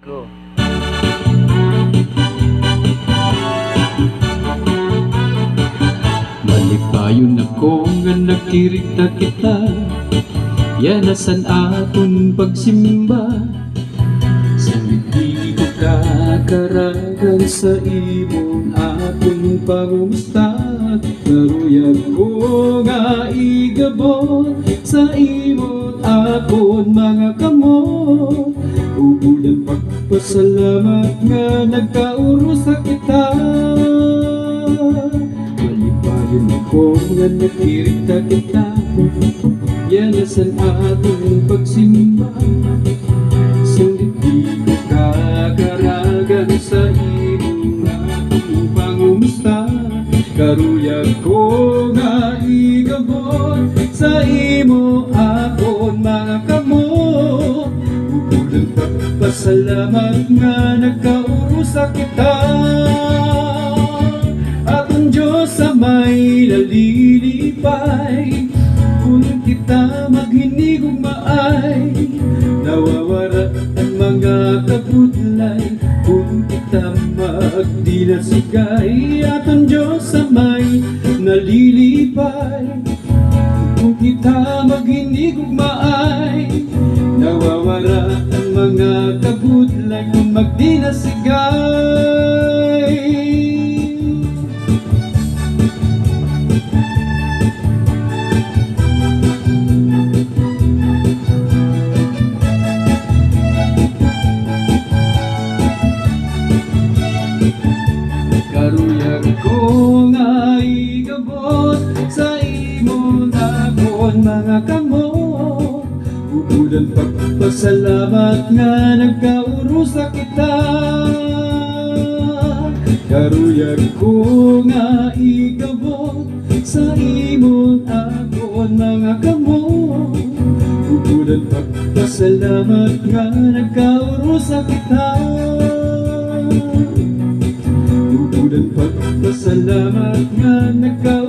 Go. Malipayon ako nga nakirita kita, yanasan aton pagsimba. Sa hindi ko kakaragan sa imong aton pangumusta. Karuyag ko nga igabot sa imong akon mga kamot. Ubulang pagpasalamat nga nagkauro sa kita. Malipayon ako nga nakirita kita, yanasan aton pagsimba. Sulit di ko kakaragan sa imong akong pangumusta. Karuyag ko nga igabot sa imo akon mga kamot. Ubulang pagpasalamat nga nagkauro sa kita. Aton Diyos sa may nalilipay, kung kita maghinigog maay. Nawawara ang mga kabudlay, kung kita magdinasigay. Aton Diyos sa may nalilipay, kung kita maghinigog maay. Nawawara ang mga kabudlay, kung magdinasigay. Karuyag ko nga igabot sa imo akon mga kamot. Ubulan pagpasalamat nga nagkauro sa kita. Karuyag ko nga igabot sa imo akon mga kamot. Ubulan pagpasalamat nga nagkauro sa kita. Ubulan pagpasalamat nga nagkauro